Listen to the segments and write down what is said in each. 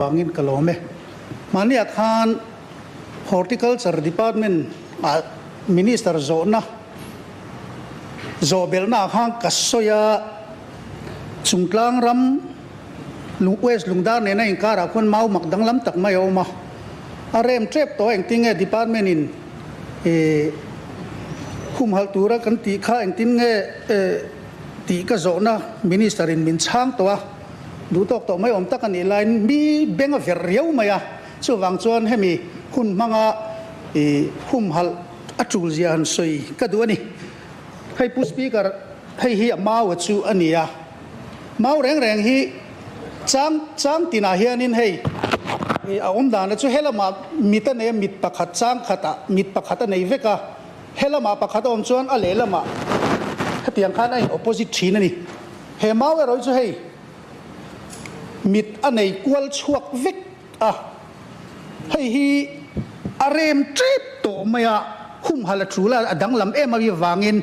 Bangin kalome mani akhan horticulture department minister zona zobelna khang kasoya chungtlang ram west lungdar ne na inkara khon mau makdang lam tak mai oma arem trap to engting department in khum hal tura kan ti kha engtin nge ti ka zona minister in min chang toดูตกต่อไม่อมตะกันอีไลน์มีเบงเฟรเรียวมาช่วงจวนให้มีคุณมังหุ่มหัลอัจฉริยะสวยก็ดูนี่ให้ผู้สปีกให้เฮียมาวัชูอันนี้มาแรงฮีจ้างตินาเฮียนินให้อมดานช่วยเฮลมามิตรเนี่ยมิตรปะขัดจ้างขัดมิตรปะขัดในเวกะเฮลมาปะขัดอมจวนอะไรละมาถ้าเตียงข้าใน opposite ทีนั่นนี่เฮมาเวรช่วยให้มิดอันไหนกวลชวกวิกให้ฮีอารมทริปโตมาหุ่มฮัลชูลาดังลำมาวิวางิน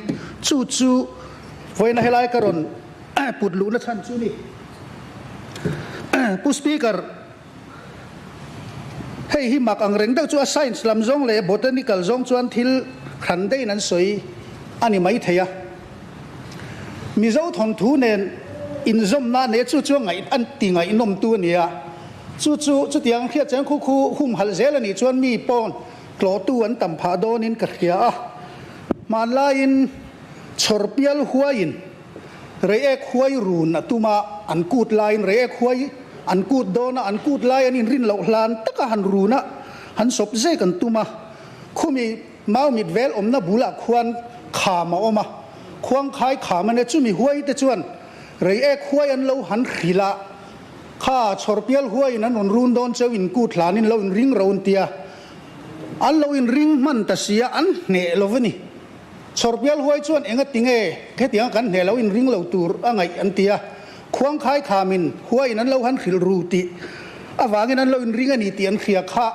จู่ไว้ในไลน์กรอนปุดลูนัชันจูนี่ผู้สปีกเกอร์ให้ฮีมักอังเร่งดักจู่ไซน์ลำจงเลยบอทานิคอลจงจวนทิลขันได้นั้นสวยอันนี้ไม่เทียมิเจ้าทนทูเนนอินซอมน่าเนี่ยจู่ไงอันติงไงนมตัวเนี่ยจู่เตียงเขียนจังคู่หุ่มหัลเซลนี่ชวนมีปอนกลอตัวอันต่ำผาโดนินกระเขียมาลายินชอร์เปียลหัวยินเรเอกหัวรูนตุมาอันกูดไลน์เรเอกหัวอันกูดโดนอันกูดไลน์อันนี้รินเหล่าลานตะกหันรูนะหันศพเจกันตุมาคู่มีมามิดเวลน่ะบุลักควรขามาออกมาควงคายขามันเนี่ยจู่มีหัวแต่ชวนเรเอกหัวยันเราหันขีละข้าชอร์เปียลหัวยันนั้นรุนโดนเจ้าอินกูดหลานินเราอินริงเราอินเตียอันเราอินริงมันตัดเสียอันเนลวนี่ชอร์เปียลหัวชวนเองก็ติงแค่ติงกันเนเราอินริงเราตูร์อะไรอันเตียควงคายขามินหัวยันนั้นเราหันขีลรูติวางยันนั้นเราอินริงอันนี้เตียนเขียข้า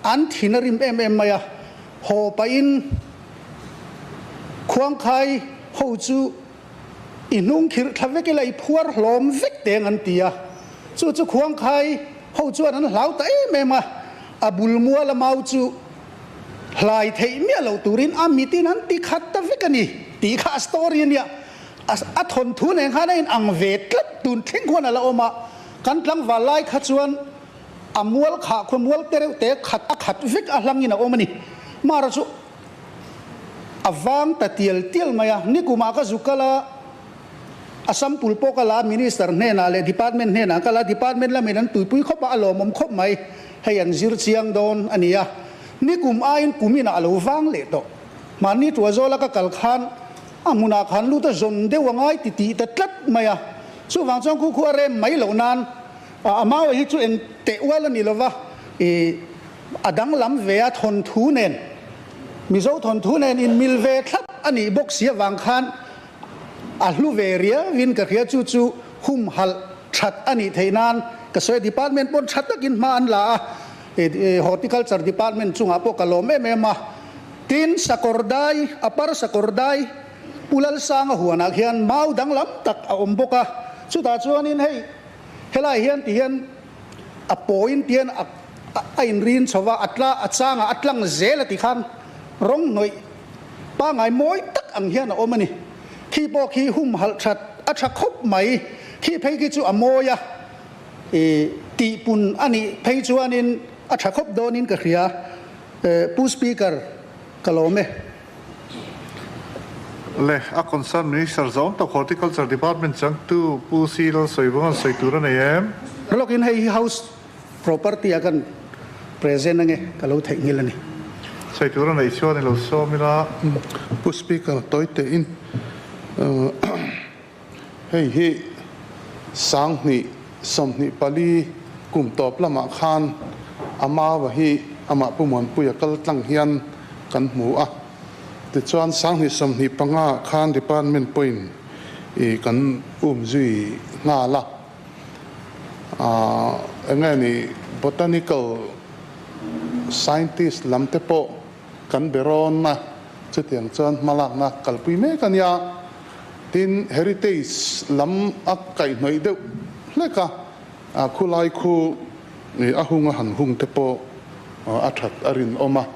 อันทินริมมายาหอไปอินควงคายหูจูอินุ่งขีดทำให้กิเลสพัวหลอมวิกเตงันเตียจู่ควงใครเขาจวนนั้นเหล่าแต่ไม่มาบุลมัวละมาจู่ลายเทียมเหล่าตุรินมิตินั้นตีขัดตะวิกันนี่ตีขัดสตอรี่เนี่ยทนทุนเองข้าได้อังเวทลัดตุนทิ้งคนละออกมากันหลังว่าลายขัดจวนมัวขาคนมัวเตะขัดวิกหลังนี่นะออกมานี่มาระจู่วางแต่เตียลมานี่กูมาก็จุกละassam pulpo kala minister ne na le department ne na kala department la menan tuipui khop alo mom khop mai hayan zir chiang don ania ni kum ain kumina alo wang le to mani to zola ka kal khan amuna khan lu ta zon de wangai ti ta tlat maya chu wang chong khu are mai lo nan amaw hi chu en te wala ni lova adang lam ve a thon thu nen mi zo thon thu nen in mil ve thlap ani bok sia wang khanลูเวเรียวินกับเฮียจู่หุ่มหัลชัดอันนี้เทนันกระทรวงดีพาร์ตเมนต์ปนชัดตะกินมาอันละฮอร์ติคัลเจอร์ดีพาร์ตเมนต์จุงอาโปกาโลเมมาตินสกอร์ได้อปาร์สกอร์ได้ปุลลสังหัวนักเฮียนมาดังลำตักอมบกะสุดท้ายชวนนี้ให้เฮลัยเฮียนที่เฮียนอปอยน์ที่เฮียนไอ้รินชาวอัตลาอัตสังอัตลังเซลติขันร้องหน่อยป้าไงมวยตักอังเฮียนอมนี่ขี้ปอขี้หุ่มหัลชัดอัชคบไหมขี้เพกิจูอโมยะตีปุ่นอันนี้เพกิจูอันนี้อัชคบโดนินกะเขียผู้สปีกเกอร์กะโลเมเลยคอนเซิร์นมินิสเตอร์ซองต่อ horticulture department จังตู้ผู้ซีเราสวยบ้างสวยตัวนั้นเองเรากินให้ house property กัน present นั่นไงกะโลเทคนิคแล้วนี่สวยตัวนั้นไอ้ช่วงนี้เราซ้อมมิละผู้สปีกเกอร์ตัวเต็นให้สังนี่สมนิปลีกลุ่มตอบละมาคานอามาวะฮีอามาผู้มวลผู้อยากกลังเฮียนกันหมูแต่ชวนสังนี่สมนิปังอาคานดิปานเมนpointกันจุยงาละงั้นนี่ botanical scientist ลำเตโปกันเบรอนนะจะเตียงชวนมาลักนะกัลปุยเมกันยาtin heritage lam ak kai noi de leka khulai khu a hung a han hung te po a that arin oma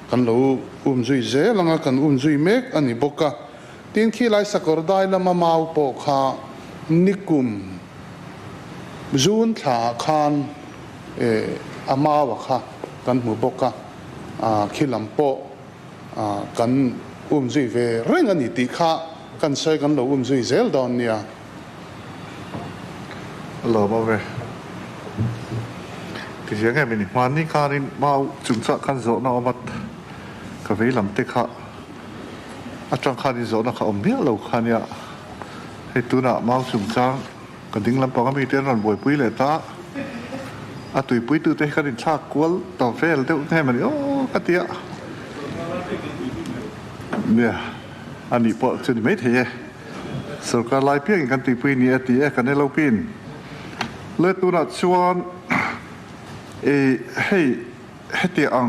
kan lo zui ze langa kan zui mek ani boka tin khi lai sakor dai lama mau po kha nikum zun tha khan amawa kha kan mu boka khilam po kan zui ve reng ani ti kha kan sai kan lo zui zel don nia lo ba ve thì riêng cái mình hoàn ni kha nên mau chúng ta kan zo na omat ka ve lam te kha atang kha ni zo na kha om bil lo kha nia he tu na mau chúng ta ka ding lam pa ka mi ten ron boi pui le ta a tui pui tu te kha din cha kwal to fel te he man o ka tiaเนี่ยอันนี้พอจะไม่เท่สุดการไล่เพียงกันตีปีนี้ตีกันในเราปีนเลือดตัวนัดชวนให้เตียง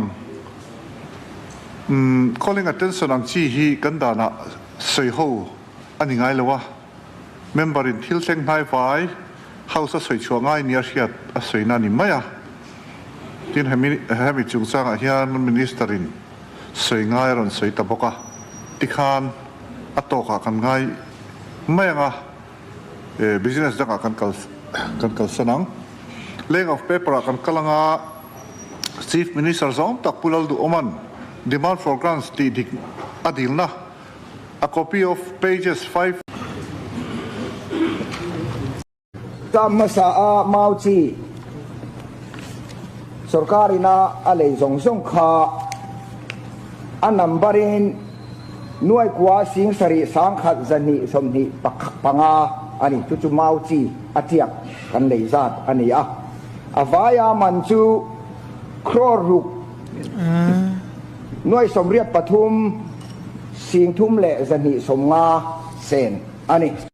เขาเรียกกันสนังจีฮีกันดานะสวยหูอันนี้ไงเลยวะเมมเบอร์อินทิลเซงไฮไฟเขาจะสวยชัวง่ายเนี่ยเชียดสวยนั่นนี่ไหมอ่ะที่ให้มีจุงสร้างอาเฮียนมินิสเตอรินสวยง่ายรอนสวยตะบกะที่ขานอัตโตกะกันง่ายไม่ยังอ่ะbusiness จังกันกัลสนังเล่ง of paper กันกำลังchief minister ซองตักพูดดูอมัน demand for grants ที่ดิอดีลนะ a copy of pages 5 กรรมสามาจีสุรการินาอะไรส่งส่งข่าอันนับรินหน่วยกว่าสิงสริสังขัดจันนิสมนิปังอาอันนี้จุมาจีอาเทียกกันเลยจัดอันนี้อวายามันจูครอรุกหน่วยสมเรียบปทุมสิงทุ่มเละจันนิสมงาเซนอันนี้